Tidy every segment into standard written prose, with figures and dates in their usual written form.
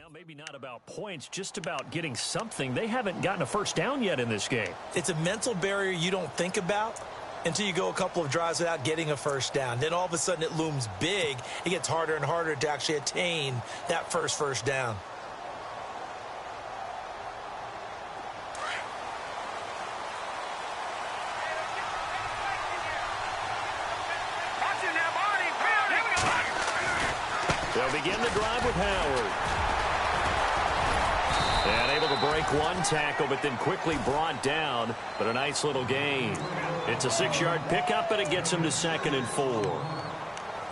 now maybe not about points, just about getting something. They haven't gotten a first down yet in this game. It's a mental barrier you don't think about until you go a couple of drives without getting a first down. Then all of a sudden it looms big. It gets harder and harder to actually attain that first down. They'll begin the drive with Howard. And able to break one tackle, but then quickly brought down. But a nice little gain. It's a 6-yard pickup, and it gets him to 2nd and 4.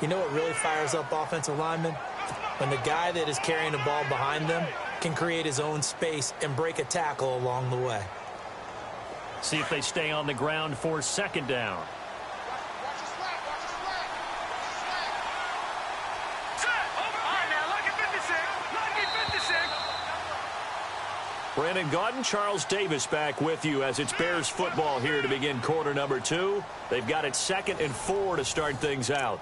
You know what really fires up offensive linemen? When the guy that is carrying the ball behind them can create his own space and break a tackle along the way. See if they stay on the ground for 2nd down. Brandon Gaudin, Charles Davis back with you as it's Bears football here to begin quarter number 2. They've got it 2nd and 4 to start things out.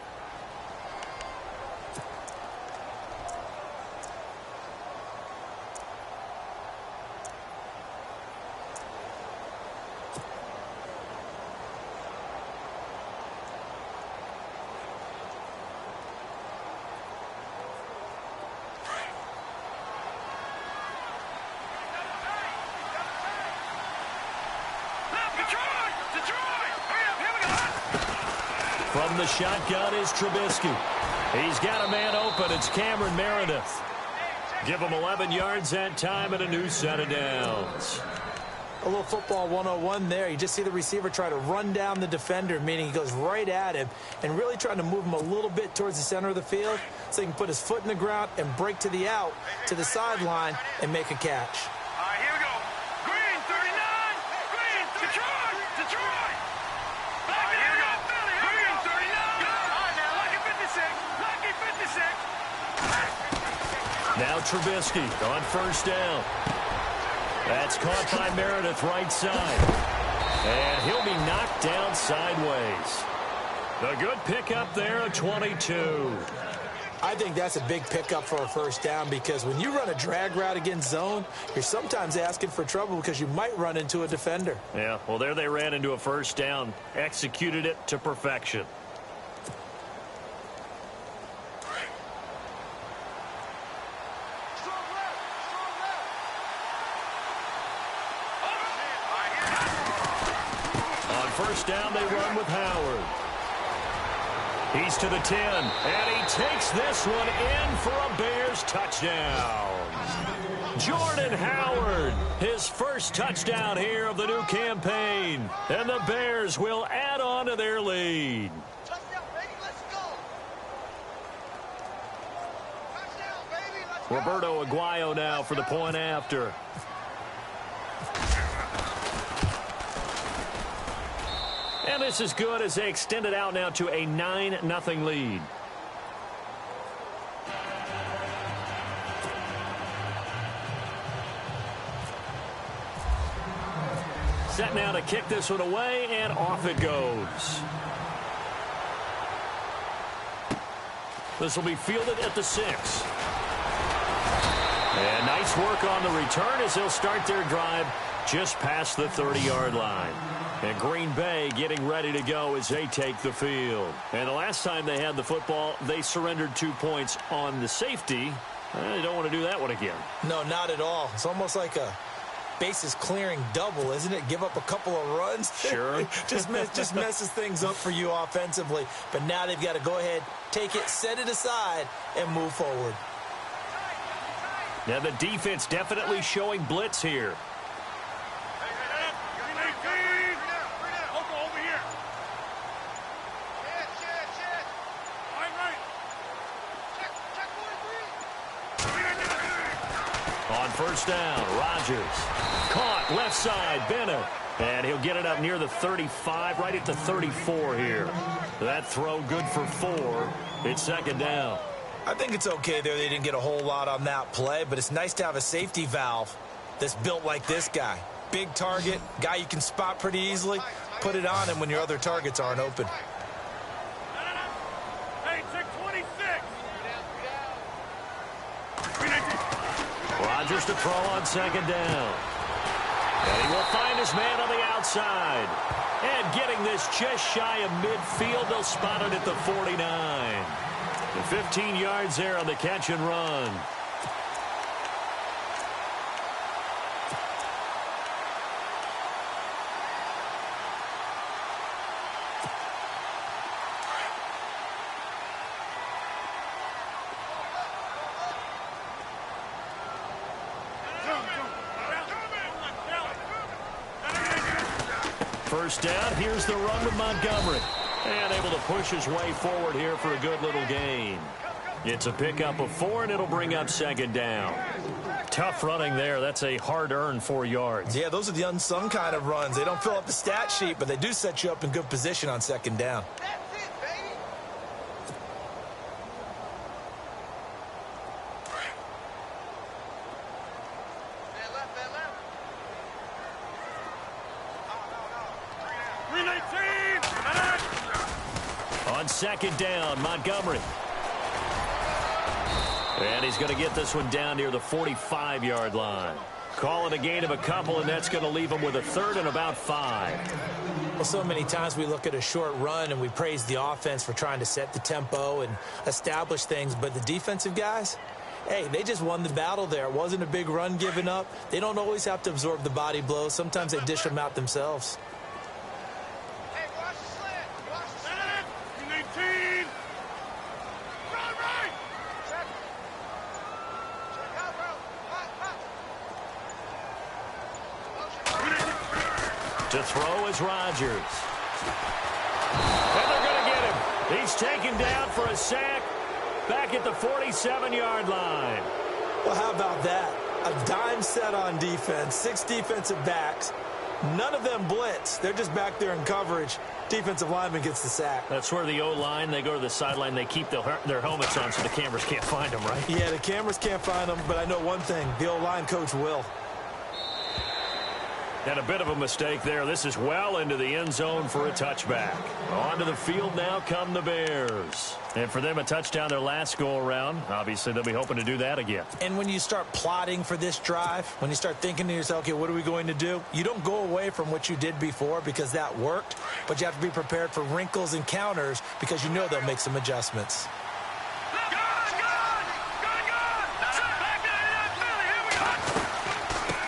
From the shotgun is Trubisky. He's got a man open. It's Cameron Meredith. Give him 11 yards that time and a new set of downs. A little football 101 there. You just see the receiver try to run down the defender, meaning he goes right at him and really trying to move him a little bit towards the center of the field so he can put his foot in the ground and break to the out, to the sideline, and make a catch. All right, here we go. Green, 39. Green, Detroit. Detroit. Back it up. Green, 39. All right, now, lucky 56. Lucky 56. Now Trubisky on 1st down. That's caught by Meredith right side. And he'll be knocked down sideways. The good pickup there at 22. I think that's a big pickup for a 1st down because when you run a drag route against zone, you're sometimes asking for trouble because you might run into a defender. Yeah, well, there they ran into a 1st down. Executed it to perfection. On 1st down, they run with Howard. He's to the 10, and he takes this one in for a Bears touchdown. Jordan Howard, his first touchdown here of the new campaign. And the Bears will add on to their lead. Touchdown, baby, let's go. Touchdown, baby, let's go. Roberto Aguayo now for the point after. And this is good as they extend it out now to a 9-0 lead. Set now to kick this one away, and off it goes. This will be fielded at the 6. And nice work on the return as they'll start their drive just past the 30-yard line. And Green Bay getting ready to go as they take the field. And the last time they had the football, they surrendered 2 points on the safety. They don't want to do that one again. No, not at all. It's almost like a bases clearing double, isn't it? Give up a couple of runs. Sure. just messes things up for you offensively. But now they've got to go ahead, take it, set it aside, and move forward. Now the defense definitely showing blitz here. On 1st down, Rodgers. Caught left side, Bennett. And he'll get it up near the 35, right at the 34 here. That throw good for 4. It's 2nd down. I think it's okay there. They didn't get a whole lot on that play, but it's nice to have a safety valve that's built like this guy. Big target, guy you can spot pretty easily. Put it on him when your other targets aren't open. Hey, check 26. Rodgers to throw on second down. And he will find his man on the outside. And getting this just shy of midfield, they'll spot it at the 49. The 15 yards there on the catch and run. First down, here's the run with Montgomery. And able to push his way forward here for a good little gain. It's a pickup of 4, and it'll bring up second down. Tough running there. That's a hard-earned 4 yards. Yeah, those are the unsung kind of runs. They don't fill up the stat sheet, but they do set you up in good position on second down. On second down, Montgomery. And he's going to get this one down near the 45-yard line. Call it a gain of a couple, and that's going to leave him with a third and about 5. Well, so many times we look at a short run and we praise the offense for trying to set the tempo and establish things, but the defensive guys, hey, they just won the battle there. It wasn't a big run given up. They don't always have to absorb the body blows. Sometimes they dish them out themselves. To throw is Rodgers. And they're going to get him. He's taken down for a sack back at the 47-yard line. Well, how about that? A dime set on defense, 6 defensive backs. None of them blitz. They're just back there in coverage. Defensive lineman gets the sack. That's where the O-line, they go to the sideline, they keep their helmets on so the cameras can't find them, right? Yeah, the cameras can't find them, but I know one thing. The O-line coach will. And a bit of a mistake there. This is well into the end zone for a touchback. Onto the field now come the Bears. And for them, a touchdown their last go-around. Obviously, they'll be hoping to do that again. And when you start plotting for this drive, when you start thinking to yourself, okay, what are we going to do? You don't go away from what you did before because that worked, but you have to be prepared for wrinkles and counters because you know they'll make some adjustments.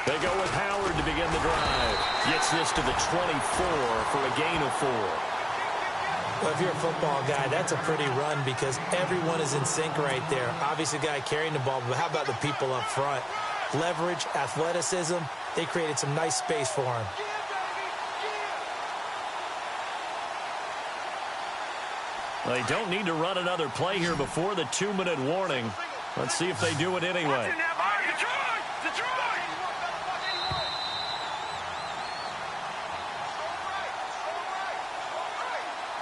They go with Howard to begin the drive. Gets this to the 24 for a gain of 4. Well, if you're a football guy, that's a pretty run because everyone is in sync right there. Obviously, the guy carrying the ball, but how about the people up front? Leverage, athleticism, they created some nice space for him. Well, they don't need to run another play here before the 2-minute warning. Let's see if they do it anyway.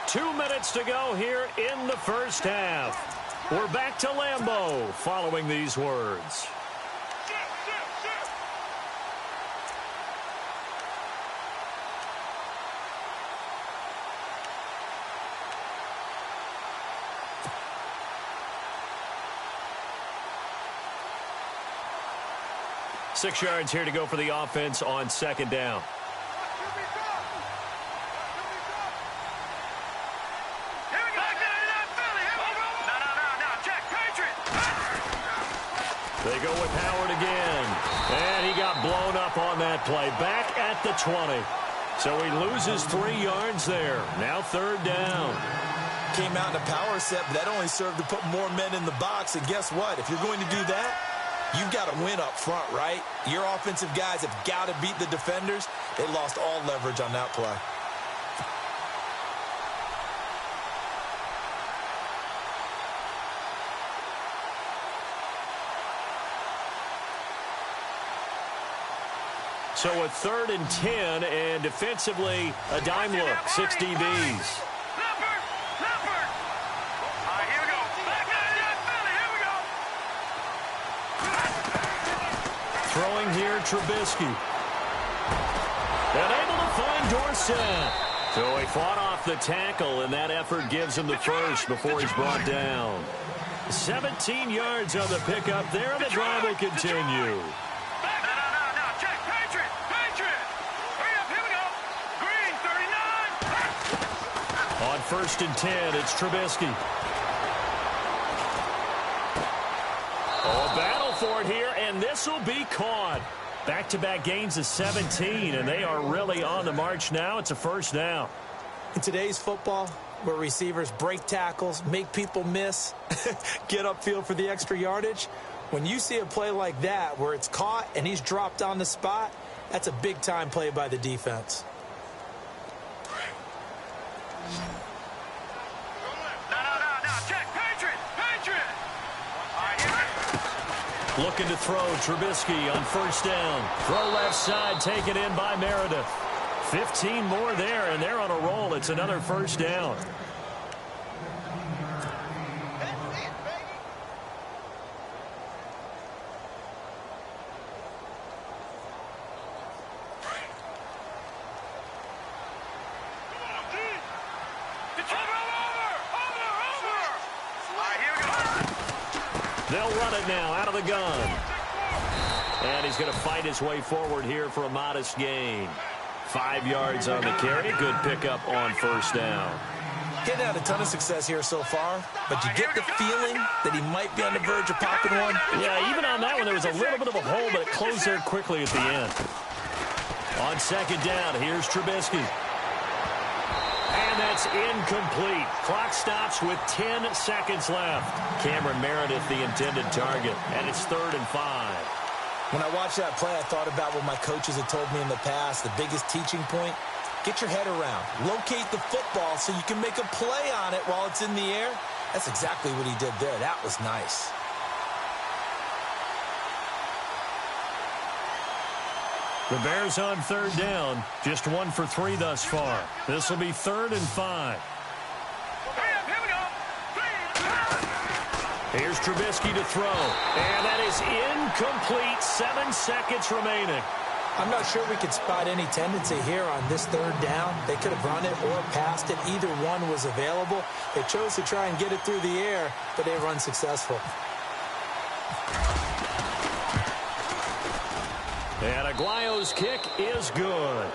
2 minutes to go here in the first half. We're back to Lambeau following these words. Six yards here to go for the offense on second down. They go with Howard again. And he got blown up on that play. Back at the 20. So he loses 3 yards there. Now third down. Came out in a power set, but that only served to put more men in the box. And guess what? If you're going to do that, you've got to win up front, right? Your offensive guys have got to beat the defenders. They lost all leverage on that play. So a 3rd and 10, and defensively, a dime look, 6 DBs. Throwing here, Trubisky. And able to find Dorsett. So he fought off the tackle, and that effort gives him the first before he's brought down. 17 yards on the pickup there, and the drive will continue. No. Check. Patriot. Hurry up. Here we go. Green, 39. On 1st and 10, it's Trubisky. Oh, battle for it here, and this will be caught. Back-to-back gains of 17, and they are really on the march now. It's a first down. In today's football, where receivers break tackles, make people miss, get upfield for the extra yardage, when you see a play like that where it's caught and he's dropped on the spot, that's a big-time play by the defense. No. Check. Patriot. All right, here. Looking to throw, Trubisky on 1st down. Throw left side, taken in by Meredith. 15 more there, and they're on a roll. It's another first down. They'll run it now out of the gun. And he's going to fight his way forward here for a modest gain. 5 yards on the carry. Good pickup on 1st down. Getting had a ton of success here so far, but you get the feeling that he might be on the verge of popping one. Yeah, even on that one, there was a little bit of a hole, but it closed there quickly at the end. On 2nd down, here's Trubisky. And that's incomplete. Clock stops with 10 seconds left. Cameron Meredith, the intended target, and it's 3rd and 5. When I watched that play, I thought about what my coaches had told me in the past. The biggest teaching point, get your head around. Locate the football so you can make a play on it while it's in the air. That's exactly what he did there. That was nice. The Bears on 3rd down. Just 1 for 3 thus far. This will be 3rd and 5. Here's Trubisky to throw. And that is incomplete. 7 seconds remaining. I'm not sure we could spot any tendency here on this 3rd down. They could have run it or passed it. Either one was available. They chose to try and get it through the air, but they were unsuccessful. And Aguayo's kick is good.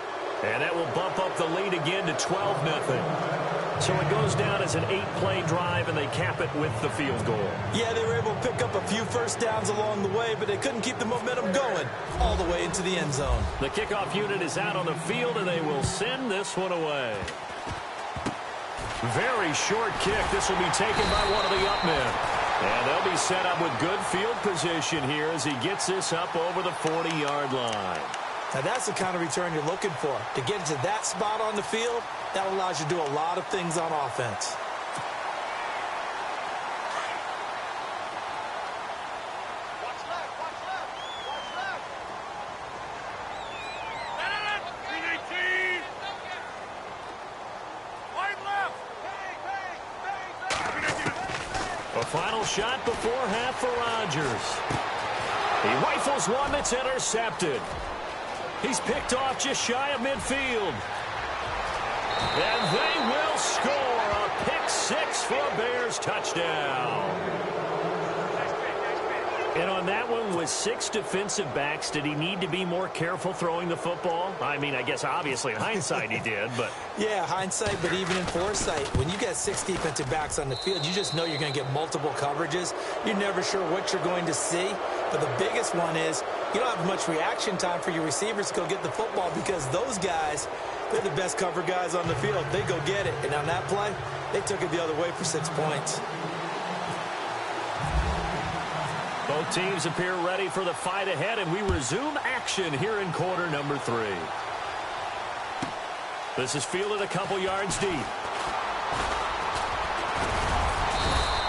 And that will bump up the lead again to 12-0. So it goes down as an 8-play drive, and they cap it with the field goal. Yeah, they were able to pick up a few first downs along the way, but they couldn't keep the momentum going all the way into the end zone. The kickoff unit is out on the field, and they will send this one away. Very short kick. This will be taken by one of the up men. And they'll be set up with good field position here as he gets this up over the 40-yard line. Now, that's the kind of return you're looking for. To get to that spot on the field, that allows you to do a lot of things on offense. Watch left. Green 18. Wide left. A final shot before half for Rodgers. He rifles one that's intercepted. He's picked off just shy of midfield. And they will score a pick-6 for a Bears touchdown. And on that one, with 6 defensive backs, did he need to be more careful throwing the football? I mean, I guess obviously in hindsight he did, but... Yeah, hindsight, but even in foresight, when you get 6 defensive backs on the field, you just know you're going to get multiple coverages. You're never sure what you're going to see. But the biggest one is you don't have much reaction time for your receivers to go get the football because those guys, they're the best cover guys on the field. They go get it. And on that play, they took it the other way for 6 points. Both teams appear ready for the fight ahead, and we resume action here in quarter number 3. This is fielded a couple yards deep.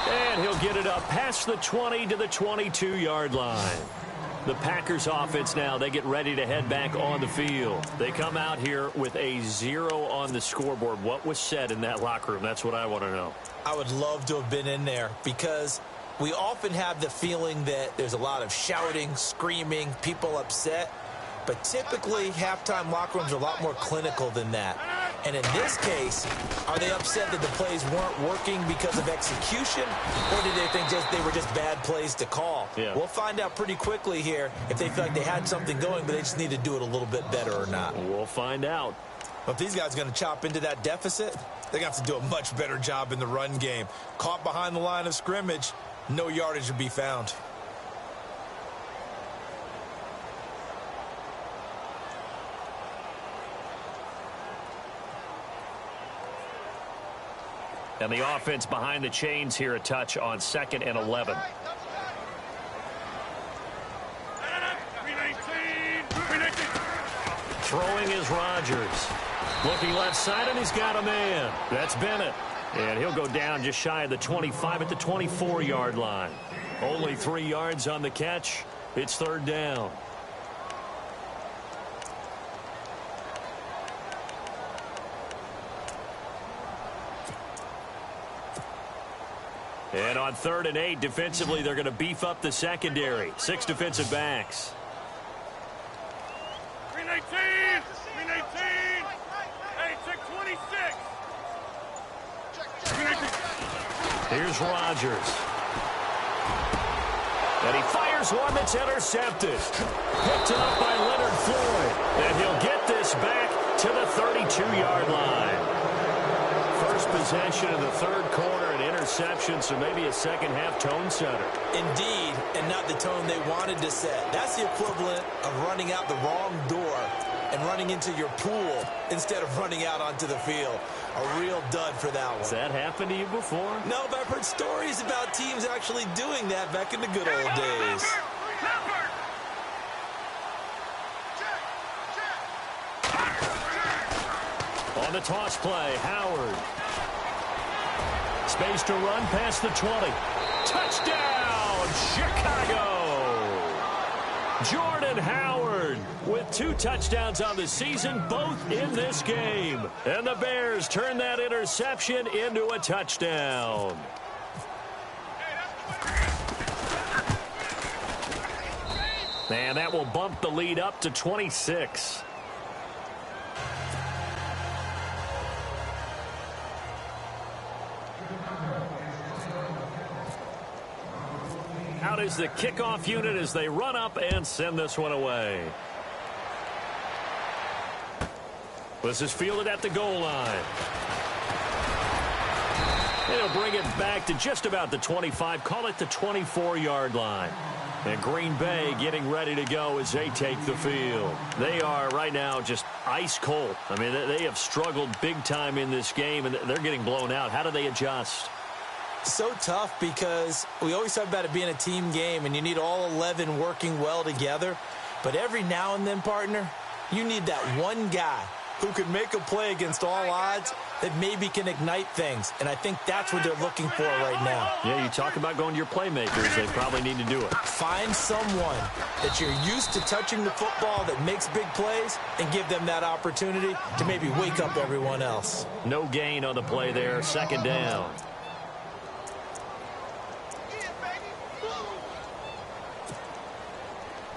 And he'll get it up past the 20 to the 22-yard line. The Packers offense now, they get ready to head back on the field. They come out here with a 0 on the scoreboard. What was said in that locker room? That's what I want to know. I would love to have been in there because we often have the feeling that there's a lot of shouting, screaming, people upset. But typically, halftime locker rooms are a lot more clinical than that. And in this case, are they upset that the plays weren't working because of execution, or did they think they were just bad plays to call? Yeah. We'll find out pretty quickly here if they feel like they had something going, but they just need to do it a little bit better or not. We'll find out. But if these guys are going to chop into that deficit, they're going to have to do a much better job in the run game. Caught behind the line of scrimmage, no yardage to be found. And the offense behind the chains here, a touch on 2nd and 11. Throwing is Rodgers. Looking left side, and he's got a man. That's Bennett. And he'll go down just shy of the 25 at the 24-yard line. Only 3 yards on the catch. It's 3rd down. And on 3rd and 8, defensively, they're going to beef up the secondary. 6 defensive backs. Green 18! Green 18! Hey, check 26! Here's Rodgers. And he fires one that's intercepted. Picked up by Leonard Floyd. And he'll get this back to the 32-yard line. First possession of the 3rd quarter, an interception, so maybe a second-half tone setter. Indeed, and not the tone they wanted to set. That's the equivalent of running out the wrong door and running into your pool instead of running out onto the field. A real dud for that one. Has that happened to you before? No, but I've heard stories about teams actually doing that back in the good old days. On the toss play, Howard. Space to run past the 20. Touchdown, Chicago! Jordan Howard with 2 touchdowns on the season, both in this game. And the Bears turn that interception into a touchdown. And that will bump the lead up to 26. Out is the kickoff unit as they run up and send this one away. This is fielded at the goal line. They'll bring it back to just about the 25, call it the 24-yard line. And Green Bay getting ready to go as they take the field. They are right now just ice cold. I mean, they have struggled big time in this game, and they're getting blown out. How do they adjust? So tough because we always talk about it being a team game and you need all 11 working well together. But every now and then, partner, you need that one guy who can make a play against all odds that maybe can ignite things. And I think that's what they're looking for right now. Yeah, you talk about going to your playmakers. They probably need to do it. Find someone that you're used to touching the football that makes big plays and give them that opportunity to maybe wake up everyone else. No gain on the play there. 2nd down.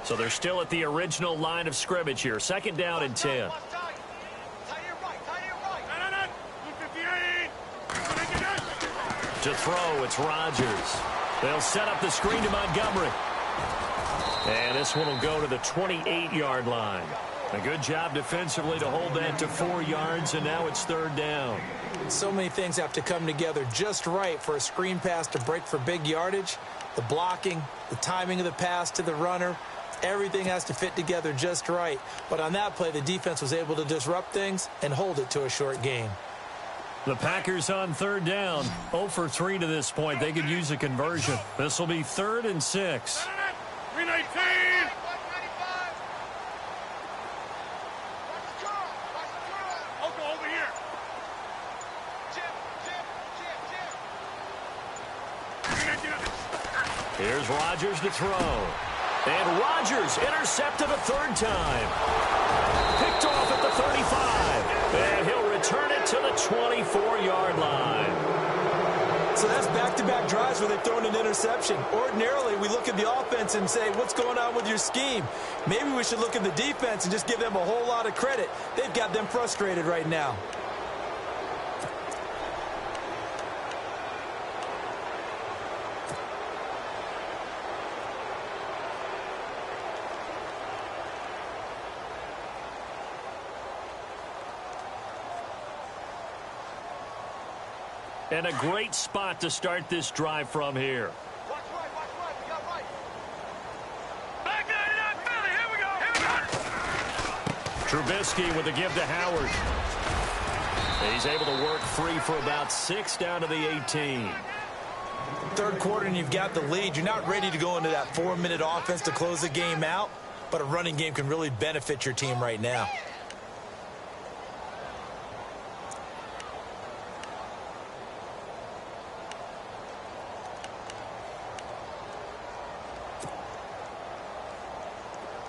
So they're still at the original line of scrimmage here. 2nd down and 10. To throw, it's Rodgers. They'll set up the screen to Montgomery. And this one will go to the 28-yard line. A good job defensively to hold that to 4 yards, and now it's 3rd down. So many things have to come together just right for a screen pass to break for big yardage. The blocking, the timing of the pass to the runner, everything has to fit together just right. But on that play, the defense was able to disrupt things and hold it to a short gain. The Packers on 3rd down. 0 for 3 to this point. They could use a conversion. This will be 3rd and 6. 319! I'll go over here. Here's Rodgers to throw. And Rodgers intercepted a 3rd time. Picked off at the 35. And he'll return it to the 24-yard line. So that's back-to-back drives where they've thrown an interception. Ordinarily, we look at the offense and say, what's going on with your scheme? Maybe we should look at the defense and just give them a whole lot of credit. They've got them frustrated right now. And a great spot to start this drive from here. Watch right, we got right. Back 99 Philly, here we go. Trubisky with the give to Howard. He's able to work free for about 6 down to the 18. Third quarter and you've got the lead. You're not ready to go into that 4-minute offense to close the game out, but a running game can really benefit your team right now.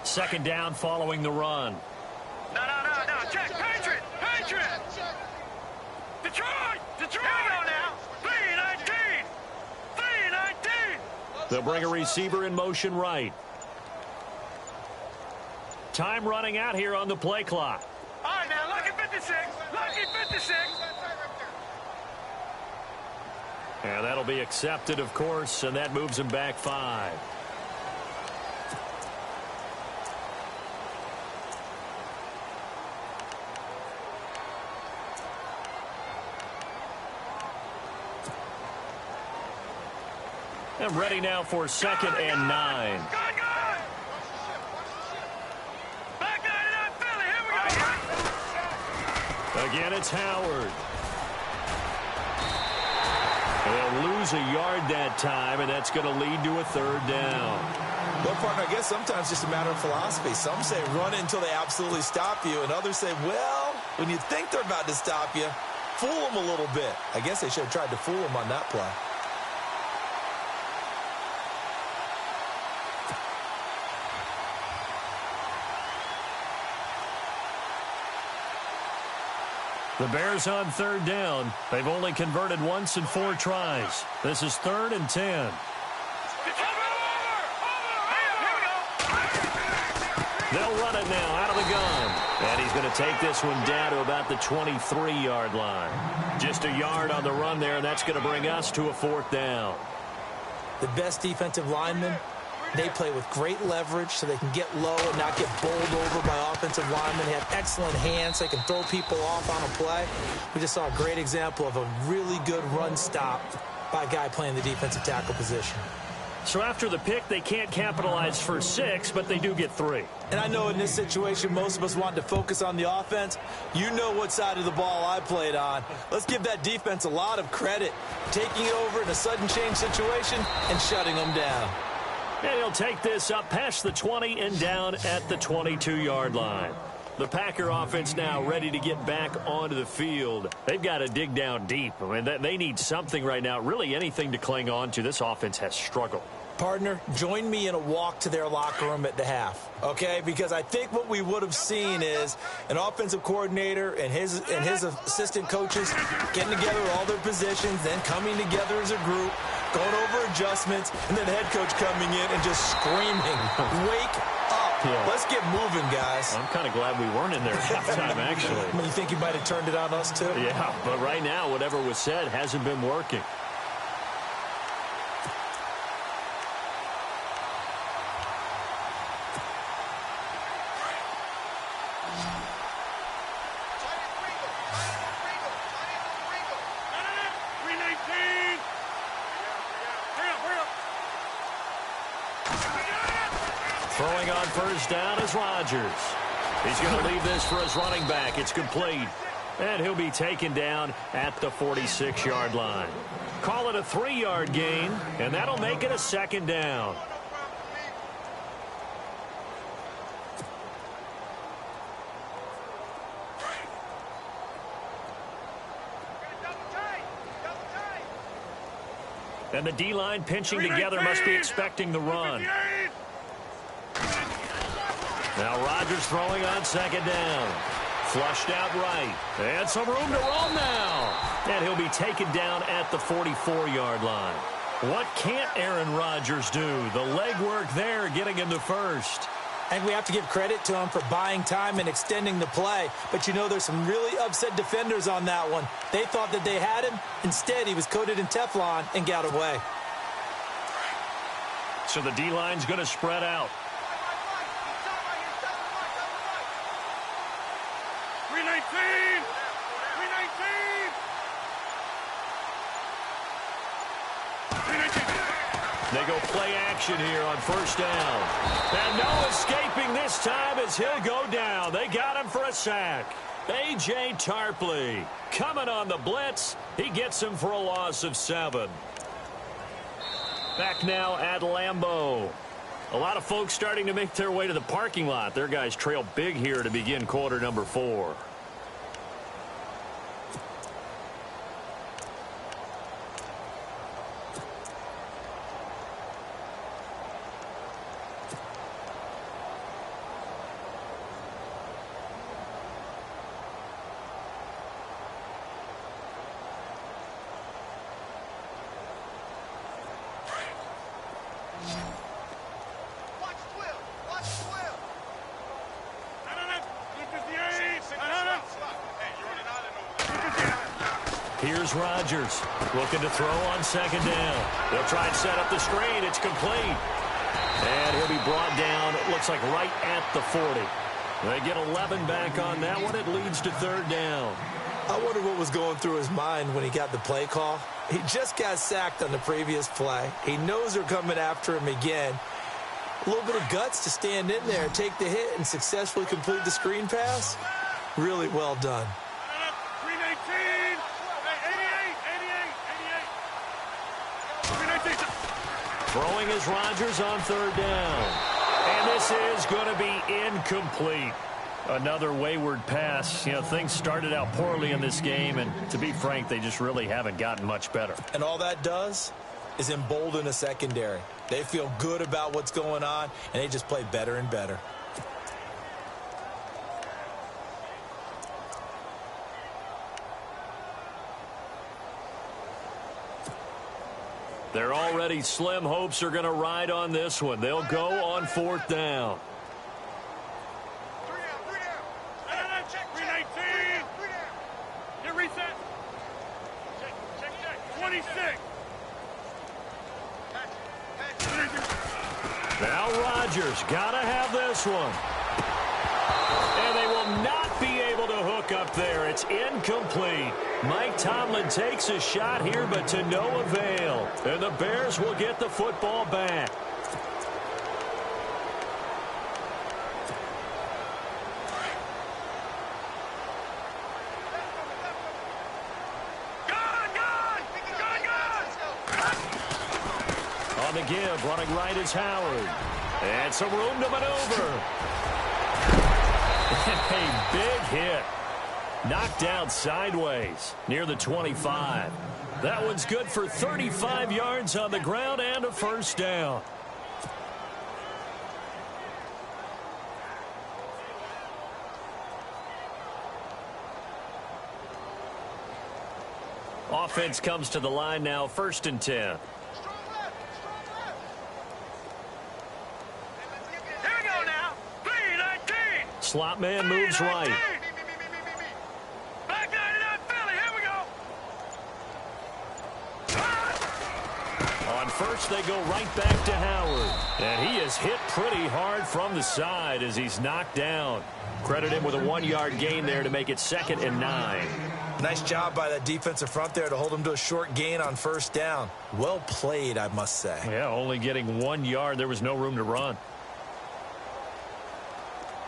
Second down following the run. No. Check. Patriot. Detroit. Here we go now. 3-19. They'll bring a receiver in motion right. Time running out here on the play clock. All right, now, lucky 56. And that'll be accepted, of course, and that moves him back 5. And ready now for 2nd and 9. Good. Back 99 Philly, here we go. Again, it's Howard. They'll lose a yard that time, and that's going to lead to a 3rd down. Well, partner, I guess sometimes it's just a matter of philosophy. Some say run it until they absolutely stop you, and others say, well, when you think they're about to stop you, fool them a little bit. I guess they should have tried to fool them on that play. The Bears on 3rd down. They've only converted once in 4 tries. This is 3rd and 10. They'll run it now out of the gun. And he's going to take this one down to about the 23-yard line. Just a yard on the run there, and that's going to bring us to a 4th down. The best defensive linemen, they play with great leverage so they can get low and not get bowled over by offensive linemen. They have excellent hands. So they can throw people off on a play. We just saw a great example of a really good run stop by a guy playing the defensive tackle position. So after the pick, they can't capitalize for 6, but they do get 3. And I know in this situation, most of us want to focus on the offense. You know what side of the ball I played on. Let's give that defense a lot of credit, taking it over in a sudden change situation and shutting them down. And he'll take this up past the 20 and down at the 22-yard line. The Packer offense now ready to get back onto the field. They've got to dig down deep. I mean, they need something right now, really anything to cling on to. This offense has struggled. Partner, join me in a walk to their locker room at the half, okay? Because I think what we would have seen is an offensive coordinator and his assistant coaches getting together all their positions, then coming together as a group, going over adjustments, and then the head coach coming in and just screaming, wake up. Yeah. Let's get moving, guys. I'm kind of glad we weren't in there at halftime, actually. I mean, you think you might have turned it on us, too? Yeah, but right now, whatever was said hasn't been working. Throwing on 1st down is Rodgers. He's going to leave this for his running back. It's complete. And he'll be taken down at the 46-yard line. Call it a 3-yard gain, and that'll make it a 2nd down. And the D-line pinching together must be expecting the run. Now Rodgers throwing on 2nd down. Flushed out right. And some room to roam now. And he'll be taken down at the 44-yard line. What can't Aaron Rodgers do? The legwork there getting him to 1st. I think we have to give credit to him for buying time and extending the play. But, you know, there's some really upset defenders on that one. They thought that they had him. Instead, he was coated in Teflon and got away. So the D-line's going to spread out. 319! They go play action here on first down. And no escaping this time as he'll go down. They got him for a sack. A.J. Tarpley coming on the blitz. He gets him for a loss of 7. Back now at Lambeau. A lot of folks starting to make their way to the parking lot. Their guys trail big here to begin quarter number 4. Here's Rodgers looking to throw on second down. They'll try and set up the screen. It's complete. And he'll be brought down, it looks like right at the 40. They get 11 back on that one. It leads to third down. I wonder what was going through his mind when he got the play call. He just got sacked on the previous play. He knows they're coming after him again. A little bit of guts to stand in there, take the hit, and successfully complete the screen pass. Really well done. Throwing is Rodgers on third down. And this is going to be incomplete. Another wayward pass. You know, things started out poorly in this game, and to be frank, they just really haven't gotten much better. And all that does is embolden a secondary. They feel good about what's going on, and they just play better and better. They're already slim hopes are going to ride on this one. They'll go on fourth down. 26. Now Rodgers got to have this one. And they will not be able to hook up there. It's incomplete. Mike Tomlin takes a shot here, but to no avail. And the Bears will get the football back. On the give, running right is Howard. And some room to maneuver. A big hit. Knocked down sideways near the 25. That one's good for 35 yards on the ground and a first down. Offense comes to the line now, 1st and 10. Slot man moves right. Back 99 Philly, here we go. On first, they go right back to Howard. And he is hit pretty hard from the side as he's knocked down. Credit him with a 1-yard gain there to make it 2nd and 9. Nice job by that defensive front there to hold him to a short gain on first down. Well played, I must say. Yeah, only getting 1 yard. There was no room to run.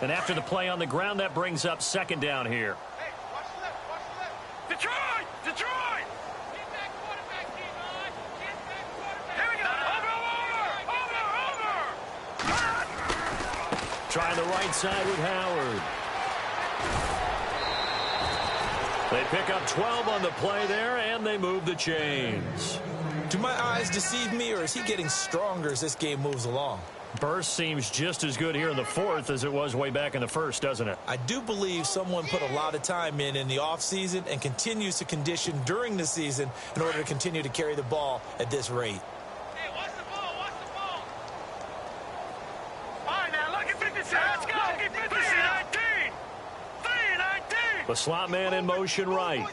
And after the play on the ground, that brings up 2nd down here. Hey, watch left, watch left. Detroit! Detroit! Get that quarterback, D-line. Get that quarterback. Here we go. Over. Trying the right side with Howard. They pick up 12 on the play there, and they move the chains. Do my eyes deceive me, or is he getting stronger as this game moves along? Burst seems just as good here in the 4th as it was way back in the 1st, doesn't it? I do believe someone put a lot of time in the offseason and continues to condition during the season in order to continue to carry the ball at this rate. Hey, watch the ball, watch the ball. All right, now, look at 56. Let's go. Look at 56. 3-19. 3-19. The slot man in motion right.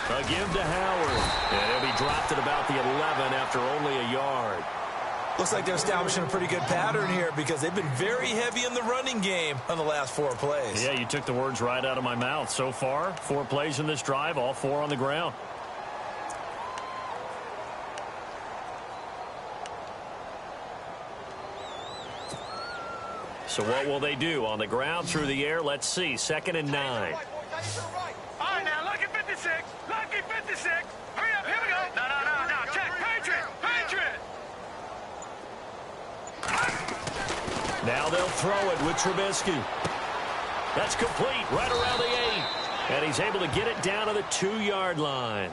A give to Howard. And he'll be dropped at about the 11 after only a yard. Looks like they're establishing a pretty good pattern here because they've been very heavy in the running game on the last 4 plays. Yeah, you took the words right out of my mouth. So far, 4 plays in this drive, all 4 on the ground. So what will they do? On the ground, through the air, let's see. 2nd and 9. All right, now, lucky 56. Lucky 56. Hurry up, here we go. No. Check. Patriot. Now they'll throw it with Trubisky. That's complete, right around the 8. And he's able to get it down to the 2-yard line.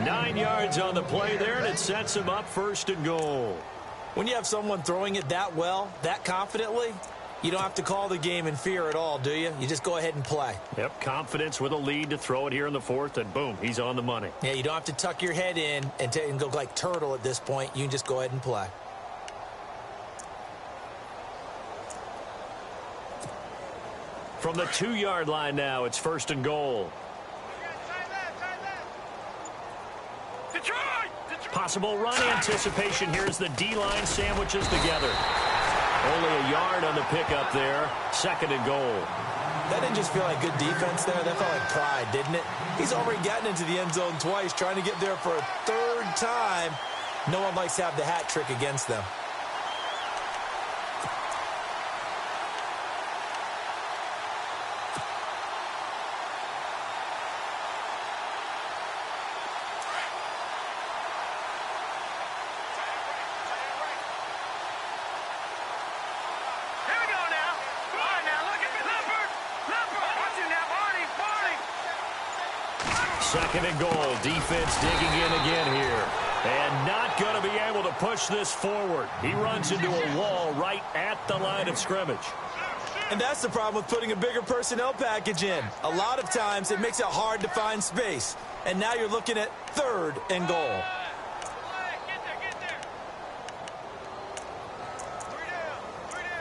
9 yards on the play there, and it sets him up 1st and goal. When you have someone throwing it that well, that confidently, you don't have to call the game in fear at all, do you? You just go ahead and play. Yep, confidence with a lead to throw it here in the 4th, and boom, he's on the money. Yeah, you don't have to tuck your head in and go like turtle at this point. You can just go ahead and play. From the 2-yard line now, it's 1st and goal. Detroit! Possible run anticipation here as the D-line sandwiches together. Only a yard on the pickup there. 2nd and goal. That didn't just feel like good defense there. That felt like pride, didn't it? He's already gotten into the end zone twice, trying to get there for a 3rd time. No one likes to have the hat trick against them. Here we go now. All right, now, look at Leopard. Watch it now, Barney. 2nd and goal. Defense digging in again here. And not going to be able to push this forward. He runs into a wall right at the line of scrimmage. And that's the problem with putting a bigger personnel package in. A lot of times it makes it hard to find space. And now you're looking at 3rd and goal. Get there. 3 down.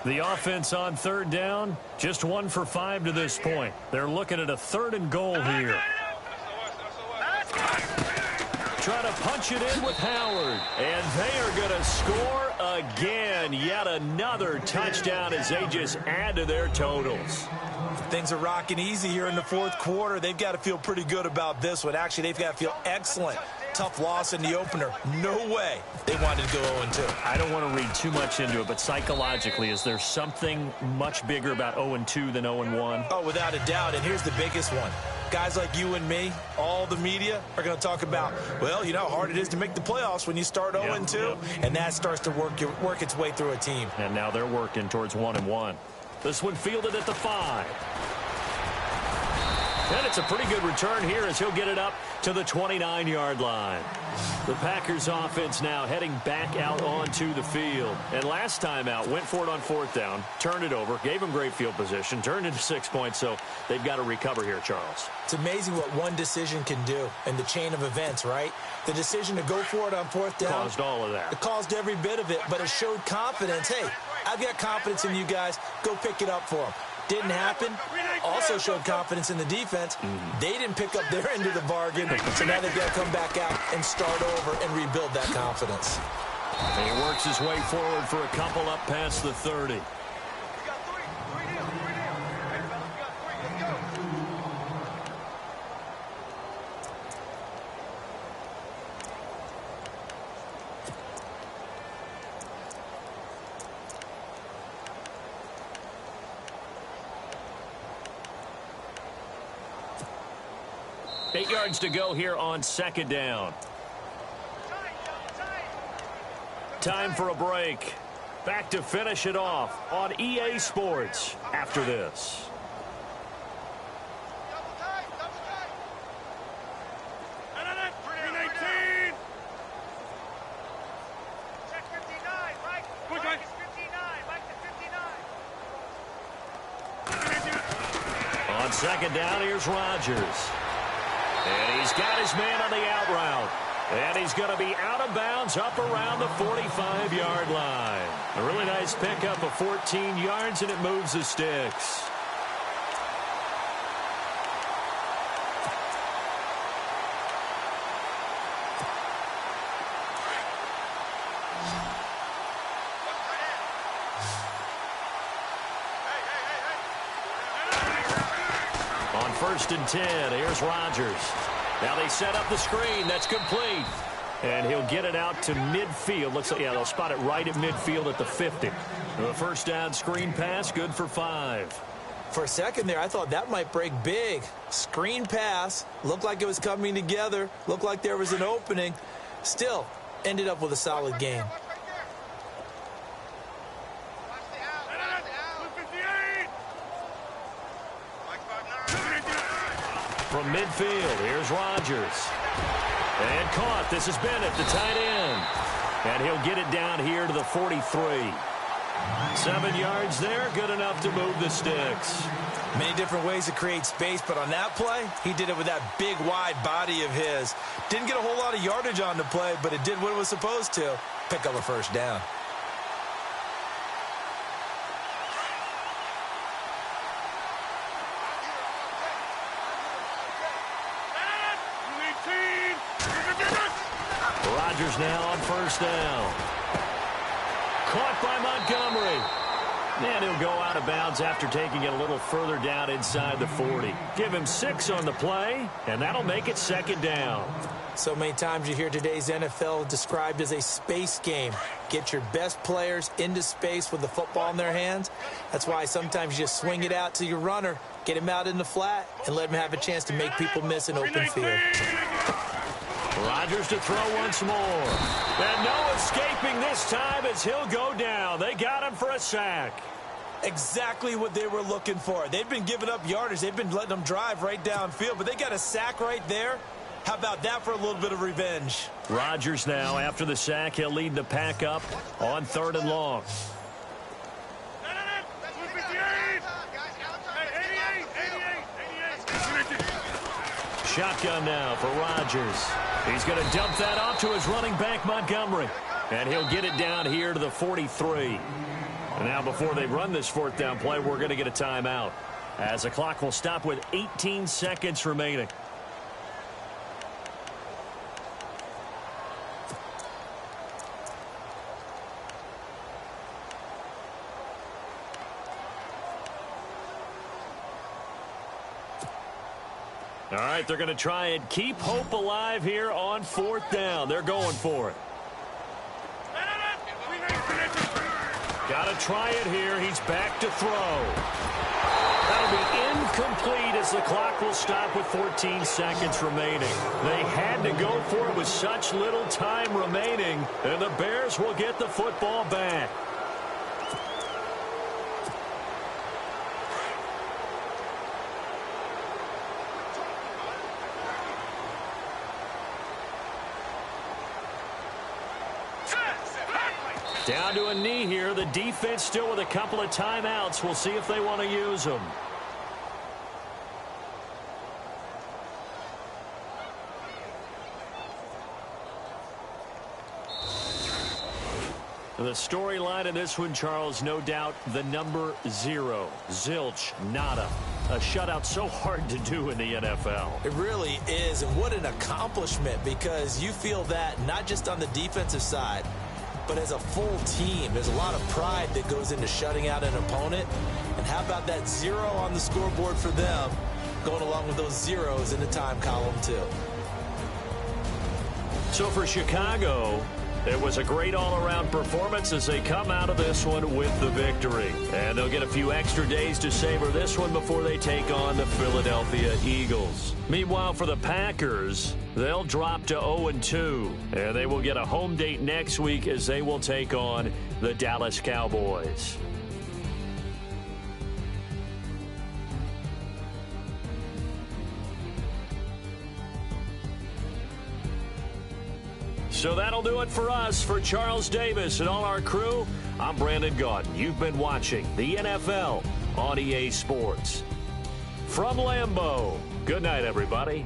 The offense on 3rd down, just 1 for 5 to this point. They're looking at a 3rd and goal here. Trying to punch it in with Howard. And they are going to score again. Yet another touchdown as they just add to their totals. Things are rocking easy here in the 4th quarter. They've got to feel pretty good about this one. Actually, they've got to feel excellent. Tough loss in the opener. No way they wanted to go 0-2. I don't want to read too much into it, but psychologically, is there something much bigger about 0-2 than 0-1? Oh, without a doubt, and here's the biggest one. Guys like you and me, all the media, are going to talk about, well, you know how hard it is to make the playoffs when you start 0-2, and that starts to work its way through a team. And now they're working towards 1-1. This one fielded at the 5. And it's a pretty good return here as he'll get it up to the 29-yard line. The Packers offense now heading back out onto the field. And last time out, went for it on 4th down, turned it over, gave them great field position, turned into 6 points, so they've got to recover here, Charles. It's amazing what one decision can do in the chain of events, right? The decision to go for it on 4th down. Caused all of that. It caused every bit of it, but it showed confidence. Hey, I've got confidence in you guys. Go pick it up for them. Didn't happen. Also showed confidence in the defense. They didn't pick up their end of the bargain, so now they've got to come back out and start over and rebuild that confidence. And he works his way forward for a couple up past the 30. Eight yards to go here on 2nd down. Time for a break. Back to finish it off on EA Sports after this. On 2nd down, here's Rodgers. And he's got his man on the out route. And he's going to be out of bounds up around the 45-yard line. A really nice pickup of 14 yards, and it moves the sticks. On 1st and 10, here's Rodgers. Now they set up the screen. That's complete. And he'll get it out to midfield. Looks like, yeah, they'll spot it right at midfield at the 50. The first down screen pass, good for 5. For a second there, I thought that might break big. Screen pass. Looked like it was coming together. Looked like there was an opening. Still, ended up with a solid game. From midfield, here's Rodgers. And caught. This is Bennett, the tight end. And he'll get it down here to the 43. 7 yards there, good enough to move the sticks. Many different ways to create space, but on that play, he did it with that big, wide body of his. Didn't get a whole lot of yardage on the play, but it did what it was supposed to. Pick up a first down. Rodgers now on first down. Caught by Montgomery. And he'll go out of bounds after taking it a little further down inside the 40. Give him 6 on the play, and that'll make it second down. So many times you hear today's NFL described as a space game. Get your best players into space with the football in their hands. That's why sometimes you just swing it out to your runner, get him out in the flat, and let him have a chance to make people miss an open field. Rodgers to throw once more. And no escaping this time as he'll go down. They got him for a sack. Exactly what they were looking for. They've been giving up yardage. They've been letting them drive right downfield, but they got a sack right there. How about that for a little bit of revenge? Rodgers now, after the sack, he'll lead the pack up on 3rd and long. Shotgun now for Rodgers. He's going to dump that off to his running back, Montgomery. And he'll get it down here to the 43. And now before they run this 4th down play, we're going to get a timeout, as the clock will stop with 18 seconds remaining. All right, they're going to try and keep hope alive here on 4th down. They're going for it. Got to try it here. He's back to throw. That'll be incomplete as the clock will stop with 14 seconds remaining. They had to go for it with such little time remaining, and the Bears will get the football back. Down to a knee here. The defense still with a couple of timeouts. We'll see if they want to use them. The storyline in this one, Charles, no doubt the number 0. Zilch, nada. A shutout so hard to do in the NFL. It really is, and what an accomplishment, because you feel that not just on the defensive side, but as a full team. There's a lot of pride that goes into shutting out an opponent. And how about that 0 on the scoreboard for them, going along with those zeros in the time column too. So for Chicago, it was a great all-around performance as they come out of this one with the victory. And they'll get a few extra days to savor this one before they take on the Philadelphia Eagles. Meanwhile, for the Packers, they'll drop to 0-2. And they will get a home date next week as they will take on the Dallas Cowboys. So that'll do it for us. For Charles Davis and all our crew, I'm Brandon Gaudin. You've been watching the NFL on EA Sports. From Lambeau, good night, everybody.